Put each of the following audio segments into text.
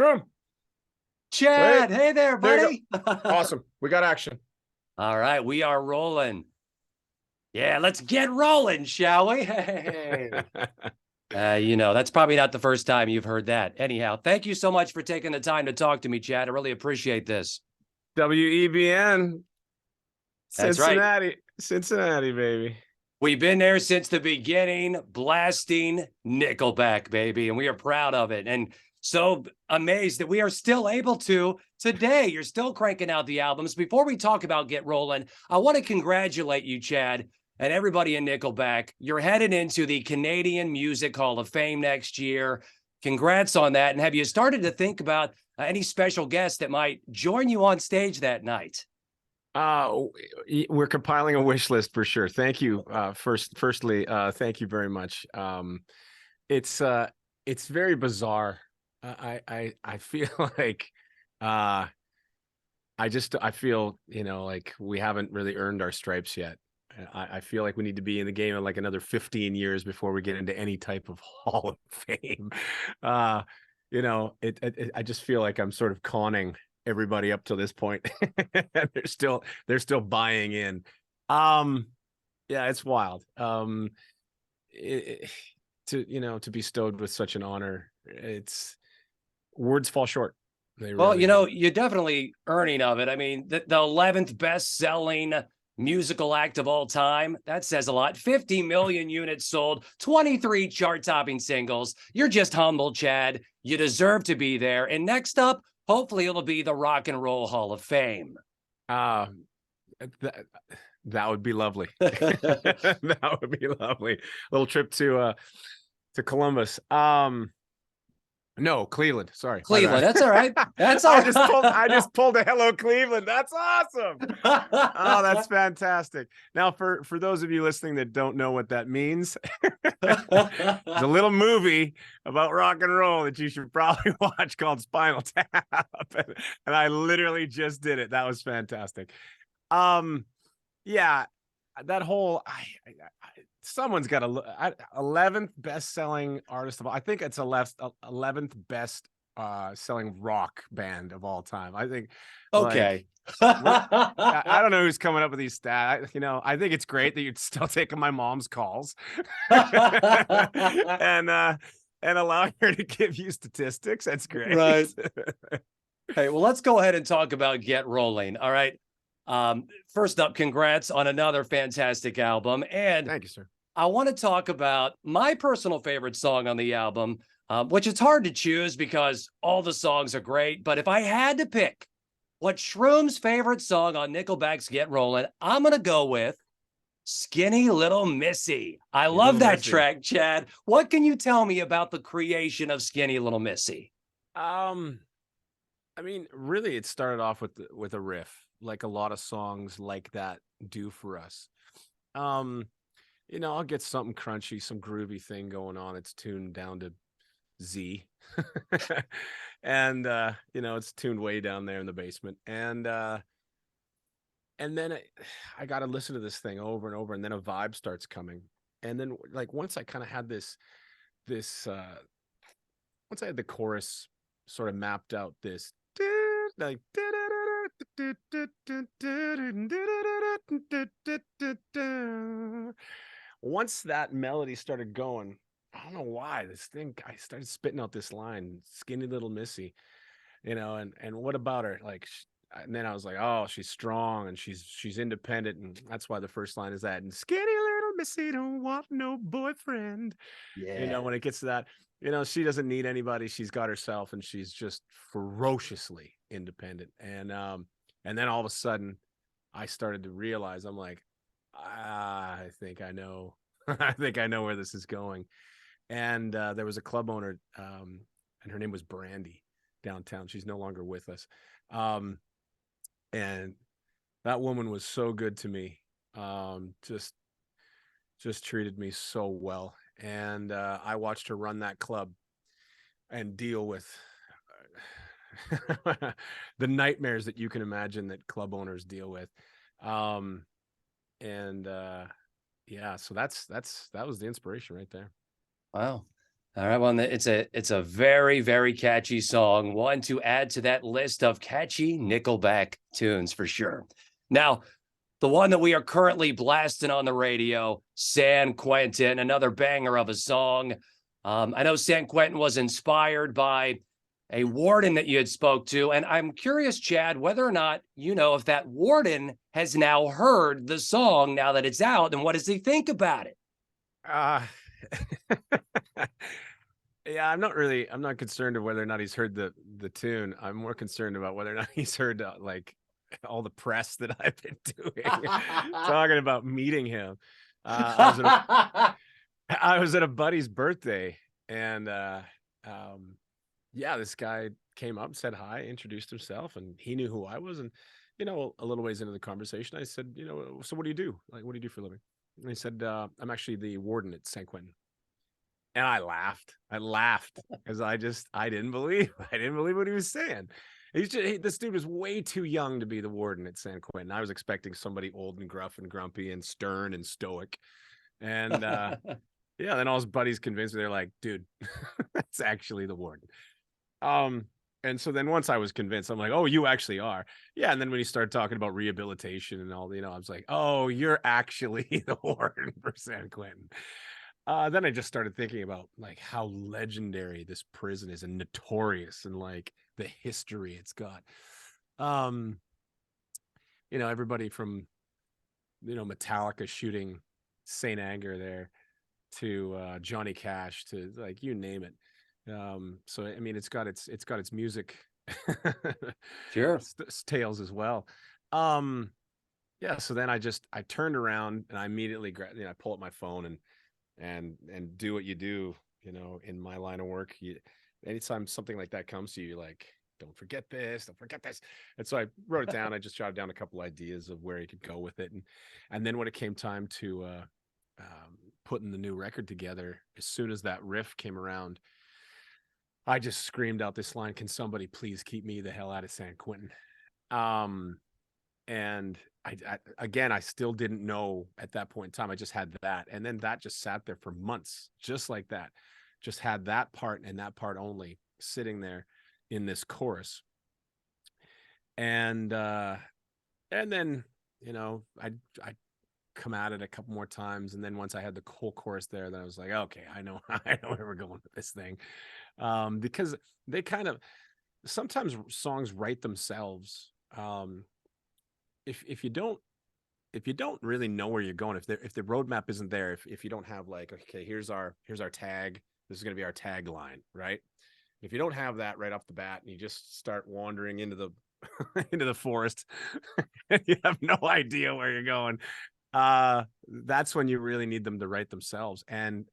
Shroom, wait, Chad, hey there, there you buddy. go. Awesome. We got action. All right, we are rolling. Yeah, let's get rolling, shall we? Hey. That's probably not the first time you've heard that. Anyhow, thank you so much for taking the time to talk to me, Chad. I really appreciate this. WEBN, That's right. Cincinnati, baby. We've been there since the beginning, blasting Nickelback, baby, and we are proud of it. And so amazed that we are still able to today. You're still cranking out the albums. Before we talk about Get Rollin', I want to congratulate you, Chad, and everybody in Nickelback. You're headed into the Canadian Music Hall of Fame next year. Congrats on that. And have you started to think about any special guests that might join you on stage that night? We're compiling a wish list for sure. Thank you. Firstly, thank you very much. It's very bizarre. I feel like I feel, like we haven't really earned our stripes yet. I feel like we need to be in the game in like another 15 years before we get into any type of Hall of Fame. I just feel like I'm sort of conning everybody up to this point. they're still buying in. Yeah, it's wild. To be stowed with such an honor, words fall short. Well, you're definitely earning of it. I mean, the 11th best-selling musical act of all time, that says a lot. 50 million units sold, 23 chart-topping singles. You're just humble, Chad. You deserve to be there. And next up, hopefully it'll be the Rock and Roll Hall of Fame. That would be lovely. That would be lovely. Little trip to Columbus. No, Cleveland. Sorry, Cleveland. That's all right. That's all right. I just pulled a hello Cleveland. That's awesome. Oh, that's fantastic. Now, for those of you listening that don't know what that means, there's a little movie about rock and roll that you should probably watch called Spinal Tap, and I literally just did it. That was fantastic. Yeah, that whole someone's got a 11th best-selling artist of all. I think it's 11th best selling rock band of all time. I think. Okay. I don't know who's coming up with these stats. I think it's great that you're still taking my mom's calls and allowing her to give you statistics. That's great. Right. Hey, well, let's go ahead and talk about Get Rolling. All right. First up, congrats on another fantastic album. And thank you, sir. I want to talk about my personal favorite song on the album, which it's hard to choose because all the songs are great. But if I had to pick what Shroom's favorite song on Nickelback's Get Rollin', I'm going to go with Skinny Little Missy. I love that track, Chad. What can you tell me about the creation of Skinny Little Missy? I mean, really, it started off with a riff, like a lot of songs like that do for us. I'll get something crunchy, some groovy thing going on. It's tuned down to Z. And it's tuned way down there in the basement. And then I got to listen to this thing over and over, and then a vibe starts coming. And then like once I kind of had this once I had the chorus sort of mapped out, this like once that melody started going, I don't know why I started spitting out this line, Skinny Little Missy, and what about her? Like, and then I was like, oh, she's strong and she's independent, and that's why the first line is that. And Skinny Little Missy don't want no boyfriend. Yeah. When it gets to that, she doesn't need anybody. She's got herself, and she's just ferociously independent. And then all of a sudden, I started to realize, I'm like, I think I know. I think I know where this is going. And there was a club owner, and her name was Brandy, downtown. She's no longer with us. And that woman was so good to me. Just treated me so well. And I watched her run that club and deal with the nightmares that you can imagine that club owners deal with. Yeah, so that was the inspiration right there. Wow. All right, well, it's a very, very catchy song. One to add to that list of catchy Nickelback tunes for sure. Now, the one that we are currently blasting on the radio, San Quentin, another banger of a song. I know San Quentin was inspired by a warden that you had spoke to, and I'm curious, Chad, whether or not you know if that warden has now heard the song now that it's out, and what does he think about it? Uh, yeah, I'm not concerned of whether or not he's heard the tune. I'm more concerned about whether or not he's heard like all the press that I've been doing talking about meeting him. I was at a I was at a buddy's birthday, and yeah, this guy came up, said hi, introduced himself, and he knew who I was. And a little ways into the conversation, I said, so what do you do? Like, what do you do for a living? And he said, I'm actually the warden at San Quentin. And I laughed. I laughed because I didn't believe what he was saying. This dude was way too young to be the warden at San Quentin. I was expecting somebody old and gruff and grumpy and stern and stoic. And yeah, then all his buddies convinced me. They're like, dude, that's actually the warden. And so then once I was convinced, I'm like, oh, you actually are. Yeah. And then when he started talking about rehabilitation and all, I was like, oh, you're actually the warden for San Quentin. Then I just started thinking about like how legendary this prison is and notorious, and like the history it's got. Everybody from Metallica shooting Saint Anger there to Johnny Cash to like you name it. So I mean, it's got its music Sure. tales as well. Yeah. So then I turned around and I immediately I pull up my phone and do what you do, in my line of work. Anytime something like that comes to you, you're like, don't forget this. And so I wrote it down. I just jotted down a couple ideas of where he could go with it. And then when it came time to putting the new record together, as soon as that riff came around, I just screamed out this line, can somebody please keep me the hell out of San Quentin? And I still didn't know at that point in time. I just had that. And then that just sat there for months, just like that. Just had that part and that part only sitting there in this chorus. And then, I come at it a couple more times. And then once I had the whole chorus there, then I was like, okay, I know where we're going with this thing. Because they sometimes songs write themselves. If you don't really know where you're going, if the roadmap isn't there, if you don't have like, okay, here's our tag, this is going to be our tagline, right? If you don't have that right off the bat and you just start wandering into the into the forest and you have no idea where you're going, that's when you really need them to write themselves. And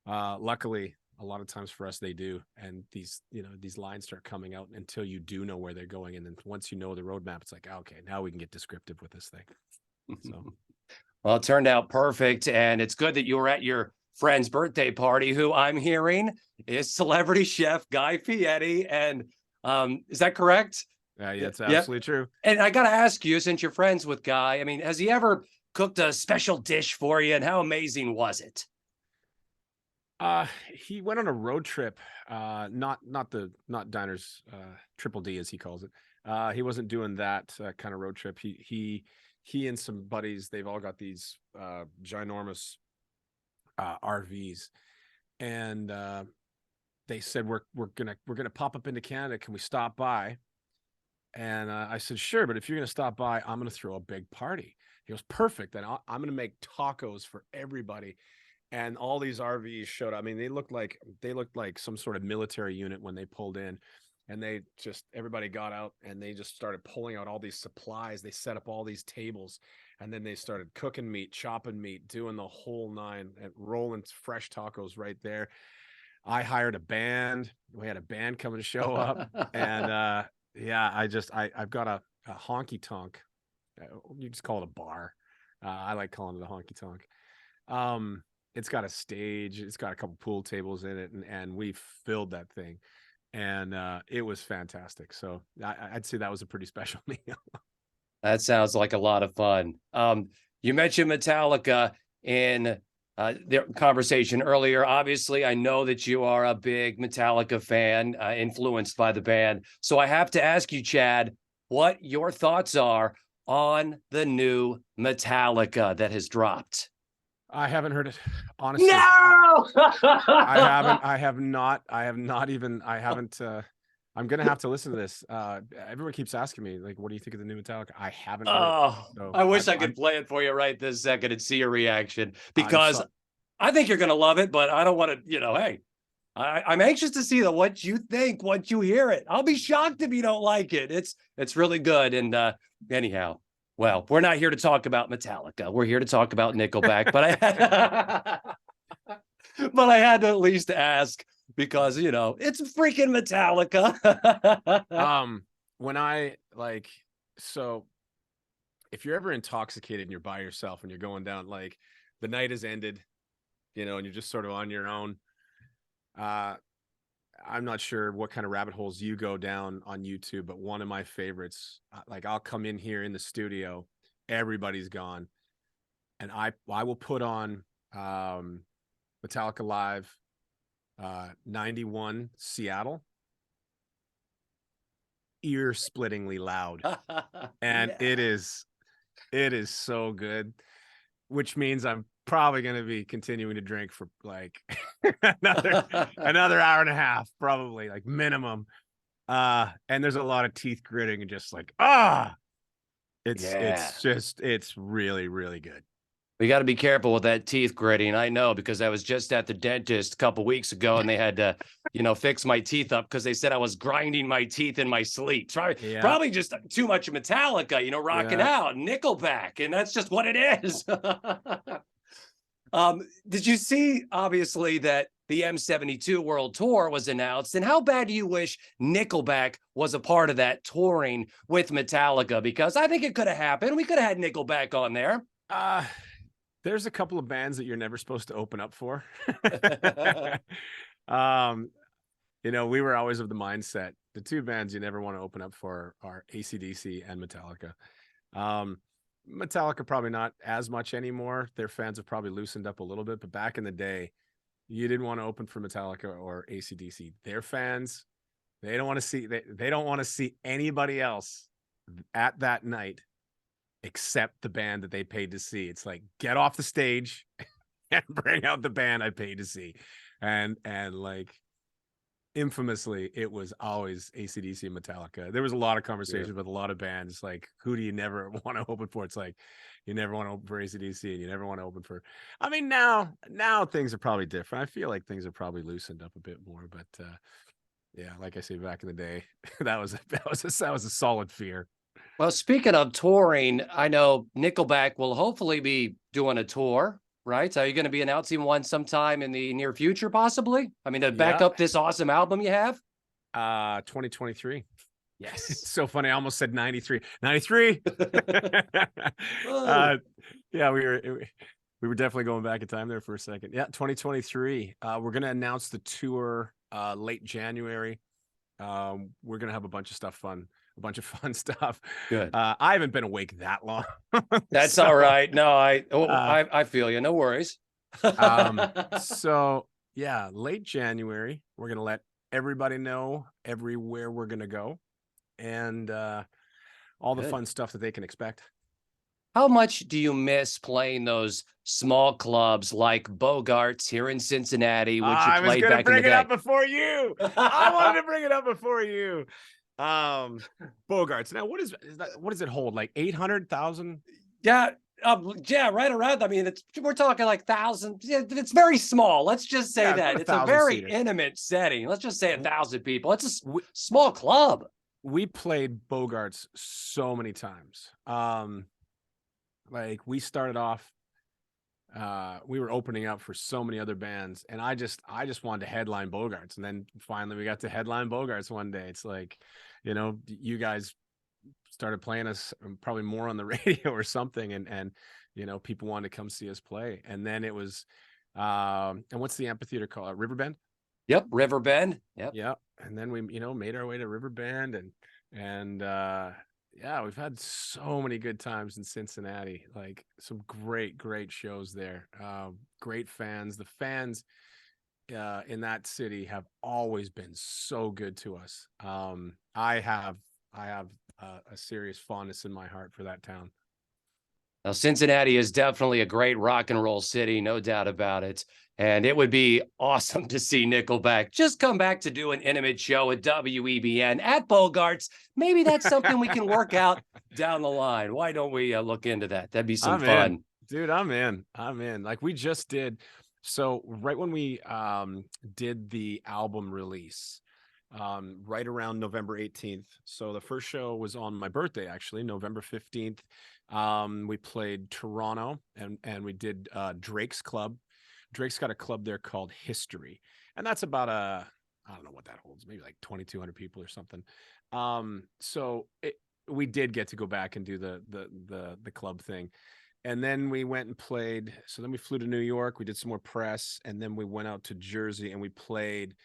luckily a lot of times for us they do, and these lines start coming out until you do know where they're going, and then once you know the roadmap, it's like, okay, now we can get descriptive with this thing. So well, it turned out perfect, and it's good that you were at your friend's birthday party, who I'm hearing is celebrity chef Guy Fieri. And is that correct? yeah, it's absolutely true. And I got to ask you, since you're friends with Guy, I mean, has he ever cooked a special dish for you, and how amazing was it? He went on a road trip, not diners, triple D as he calls it. He wasn't doing that kind of road trip. He and some buddies, they've all got these ginormous RVs, and they said we're gonna pop up into Canada. Can we stop by? And I said, sure, but if you're gonna stop by, I'm gonna throw a big party. He goes, perfect. Then I'm gonna make tacos for everybody. And all these RVs showed up. I mean, they looked like some sort of military unit when they pulled in, and everybody got out and they just started pulling out all these supplies. They set up all these tables, and then they started cooking meat, chopping meat, doing the whole nine, and rolling fresh tacos right there. I hired a band. We had a band coming to show up, and yeah, I've got a honky tonk. You just call it a bar. I like calling it a honky tonk. It's got a stage, it's got a couple pool tables in it, and we filled that thing, and it was fantastic. So I'd say that was a pretty special meal. That sounds like a lot of fun. You mentioned Metallica in the conversation earlier. Obviously, I know that you are a big Metallica fan, influenced by the band. So I have to ask you, Chad, what your thoughts are on the new Metallica that has dropped. I haven't heard it, honestly. No, I haven't. I have not. I have not even. I haven't. I'm gonna have to listen to this. Everyone keeps asking me, like, what do you think of the new Metallica? I haven't heard it. Oh, So I wish I could play it for you right this second and see your reaction, I'm because so, I think you're going to love it, but I don't want to, hey, I'm anxious to see what you think once you hear it. I'll be shocked if you don't like it. It's really good. And anyhow, well, we're not here to talk about Metallica. We're here to talk about Nickelback, but I had to at least ask, because it's freaking Metallica. when I like, so if you're ever intoxicated and you're by yourself and you're going down, like the night has ended, and you're just sort of on your own. I'm not sure what kind of rabbit holes you go down on YouTube, but one of my favorites, like I'll come in here in the studio, everybody's gone, and I will put on Metallica Live 91 Seattle, ear-splittingly loud. And yeah. it is so good, which means I'm probably going to be continuing to drink for like another hour and a half, probably, like minimum. And there's a lot of teeth gritting and just like it's really, really good. We got to be careful with that teeth gritting. I know, because I was just at the dentist a couple weeks ago, and they had to, fix my teeth up because they said I was grinding my teeth in my sleep. Probably just too much Metallica, rocking out, Nickelback, and that's just what it is. Did you see, obviously, that the M72 World Tour was announced? And how bad do you wish Nickelback was a part of that touring with Metallica? Because I think it could have happened. We could have had Nickelback on there. There's a couple of bands that you're never supposed to open up for. We were always of the mindset, the two bands you never want to open up for are AC/DC and Metallica. Metallica probably not as much anymore. Their fans have probably loosened up a little bit, but back in the day, you didn't want to open for Metallica or AC/DC. Their fans, they don't want to see anybody else at that night except the band that they paid to see. It's like, get off the stage and bring out the band I paid to see. And like, infamously, it was always AC/DC and Metallica. There was a lot of conversations with a lot of bands, like, who do you never want to open for? It's like, you never want to open for AC/DC and you never want to open for, I mean, now things are probably different. I feel like things are probably loosened up a bit more, but yeah, like I say, back in the day, that was a solid fear. Well, speaking of touring, I know Nickelback will hopefully be doing a tour, right? Are you going to be announcing one sometime in the near future, possibly? I mean, to back up this awesome album you have? 2023. Yes. It's so funny. I almost said 93. 93. Yeah, we were definitely going back in time there for a second. Yeah, 2023. We're going to announce the tour late January. We're going to have a bunch of fun stuff. Good. I haven't been awake that long. That's all right. No, I feel you. No worries. So yeah, late January, we're going to let everybody know everywhere we're going to go, and all the fun stuff that they can expect. How much do you miss playing those small clubs like Bogart's here in Cincinnati, which you played back in the day? I was going to bring it up before you. I wanted to bring it up before you. Bogart's. Now, what does it hold? Like 800,000? Yeah. Yeah, right around. I mean, we're talking like thousands. Yeah, it's very small. Let's just say that it's a very intimate setting. Let's just say 1,000 people. It's a small club. We played Bogart's so many times. Like, we started off, we were opening up for so many other bands, and I just wanted to headline Bogart's, and then finally we got to headline Bogart's one day. It's like, you guys started playing us probably more on the radio or something, and people wanted to come see us play. And then it was and what's the amphitheater called? Riverbend? Yep, Riverbend. Yep. Yeah. And then we made our way to Riverbend, and Yeah, we've had so many good times in Cincinnati. Like some great shows there. Great fans. The fans in that city have always been so good to us. I have a serious fondness in my heart for that town. Now, Cincinnati is definitely a great rock and roll city, no doubt about it. And it would be awesome to see Nickelback just come back to do an intimate show at WEBN at Bogarts. Maybe that's something we can work out down the line. Why don't we look into that? That'd be some I'm in, fun. dude. I'm in. Like we just did. So right when we did the album release, right around November 18th. So the first show was on my birthday, actually, November 15th. We played Toronto and we did Drake's Club. Drake's got a club there called History. And that's about I don't know what that holds, maybe like 2,200 people or something. So we did get to go back and do the club thing. And then we went and played. So then we flew to New York. We did some more press, and then we went out to Jersey and we played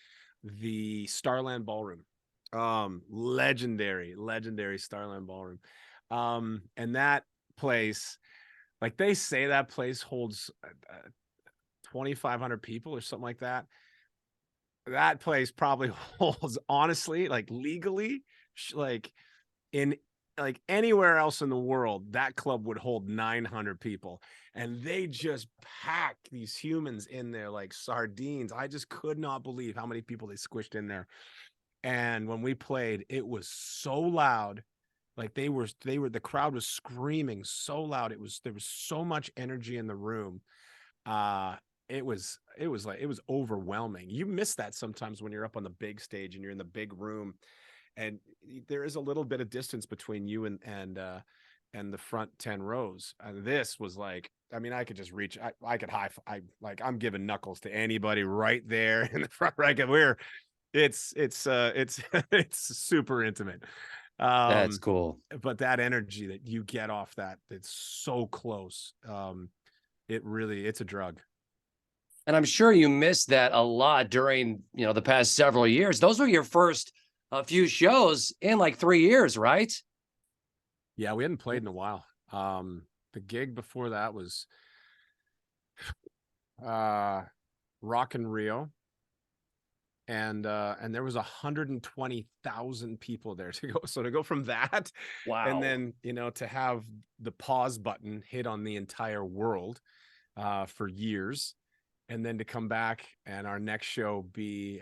the Starland Ballroom. Legendary Starland Ballroom. And that place, like they say, that place holds 2,500 people or something like that. That place probably holds, honestly, like legally, like in like anywhere else in the world, that club would hold 900 people. And they just packed these humans in there like sardines. I just could not believe how many people they squished in there. And when we played, it was so loud. Like the crowd was screaming so loud. There was so much energy in the room. It was overwhelming. You miss that sometimes when you're up on the big stage and you're in the big room, and there is a little bit of distance between you and the front 10 rows. And this was like, I mean, I could just reach. I could I'm giving knuckles to anybody right there in the front. Right, it's it's super intimate. That's cool. But that energy that you get off that, it's so close. It's a drug. And I'm sure you missed that a lot during, the past several years. Those were your first few shows in like 3 years, right? Yeah, we hadn't played in a while. The gig before that was Rock in Rio. And there was 120,000 people there to go. So to go from that, Wow. and then to have the pause button hit on the entire world for years, and then to come back and our next show be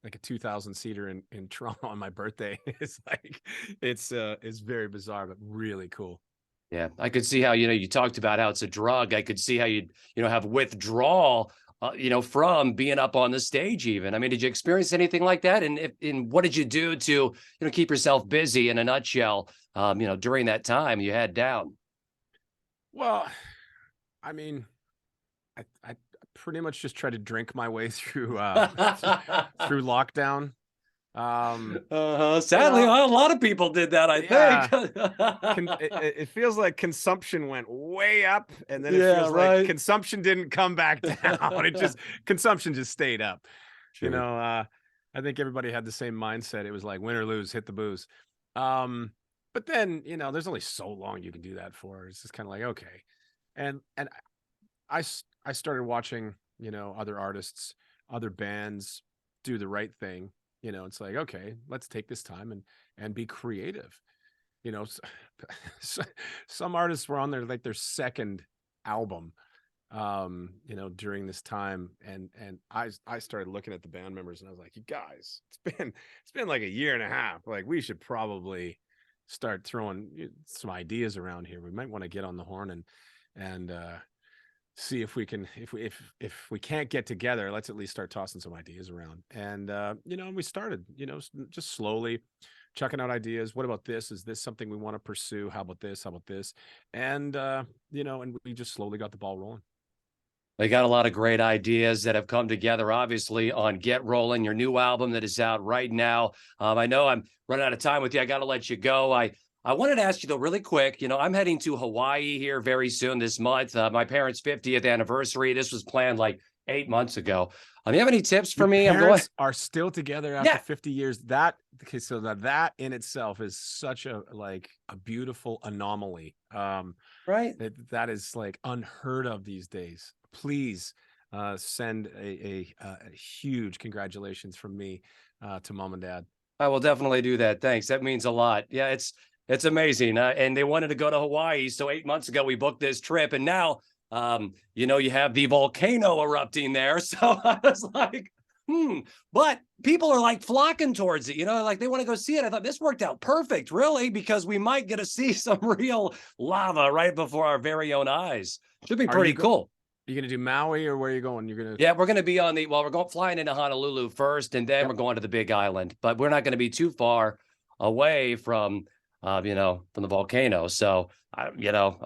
like a 2,000 seater in Toronto on my birthday is like it's very bizarre but really cool. Yeah, I could see how, you talked about how it's a drug. I could see how you'd, have withdrawal, from being up on the stage even. I mean, did you experience anything like that? And what did you do to, keep yourself busy in a nutshell, during that time you had down? Well, I mean, I pretty much just tried to drink my way through through lockdown. Sadly, a lot of people did that, I think. It feels like consumption went way up, and then it feels like consumption didn't come back down. Consumption just stayed up. True. I think everybody had the same mindset. It was like win or lose, hit the booze. But then there's only so long you can do that for. It's just kind of like okay, and I started watching other artists, other bands do the right thing. It's like, okay, let's take this time and be creative. Some artists were on their second album, during this time. And I started looking at the band members and I was like, you guys, it's been like a year and a half. Like we should probably start throwing some ideas around here. We might want to get on the horn and see if we can, if we can't get together, let's at least start tossing some ideas around. And we started just slowly chucking out ideas. What about this? Is this something we want to pursue? How about this? And and we just slowly got the ball rolling. They got a lot of great ideas that have come together, obviously, on Get Rollin, your new album that is out right now. I know I'm running out of time with you. I got to let you go. I wanted to ask you, though, really quick, I'm heading to Hawaii here very soon this month. My parents' 50th anniversary. This was planned like 8 months ago. Do you have any tips for Your me? I'm going. parents are still together after Yeah. 50 years. That okay, so that in itself is such a beautiful anomaly. Right. That is like unheard of these days. Please send a huge congratulations from me to mom and dad. I will definitely do that. Thanks. That means a lot. Yeah, it's amazing. And they wanted to go to Hawaii, so 8 months ago we booked this trip, and now you have the volcano erupting there. So I was like, But people are like flocking towards it, like they want to go see it. I thought this worked out perfect, really, because we might get to see some real lava right before our very own eyes. Should be pretty cool. You gonna do Maui, or where are you going? Yeah, we're gonna be we're going flying into Honolulu first, and then we're going to the Big Island. But we're not going to be too far away from from the volcano. So I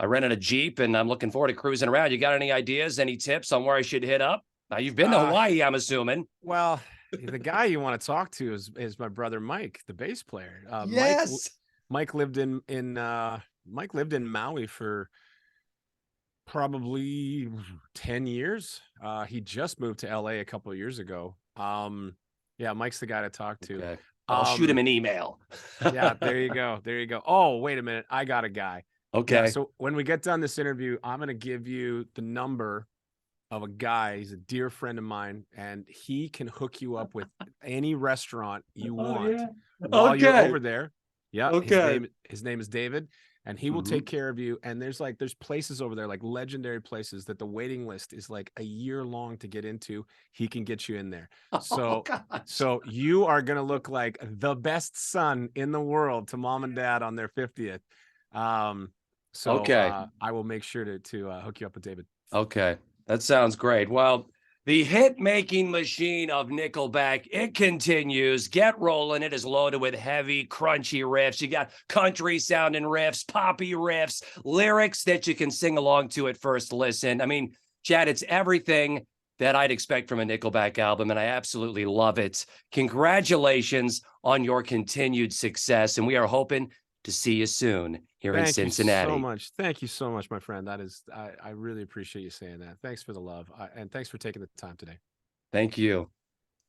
rented a Jeep, and I'm looking forward to cruising around. You got any ideas, any tips on where I should hit up? Now, you've been to Hawaii, I'm assuming. Well, the guy you want to talk to is my brother Mike, the bass player. Yes. Mike lived in Maui for probably 10 years. He just moved to LA a couple of years ago. Yeah, Mike's the guy to talk to. Okay. I'll shoot him an email. Yeah, there you go. Oh, wait a minute. I got a guy. Okay. Yeah, so when we get done this interview, I'm going to give you the number of a guy. He's a dear friend of mine, and he can hook you up with any restaurant you want while you're over there. Yeah. Okay. His name is David, and he will take care of you. And there's places over there, like legendary places, that the waiting list is like a year long to get into. He can get you in there. So you are going to look like the best son in the world to mom and dad on their 50th. I will make sure to hook you up with David. Okay. That sounds great. Well, the hit-making machine of Nickelback, it continues. Get Rollin'. It is loaded with heavy, crunchy riffs. You got country-sounding riffs, poppy riffs, lyrics that you can sing along to at first listen. I mean, Chad, it's everything that I'd expect from a Nickelback album, and I absolutely love it. Congratulations on your continued success, and we are hoping to see you soon here in Cincinnati. Thank you so much, my friend. That is, I really appreciate you saying that. Thanks for the love, and thanks for taking the time today. Thank you.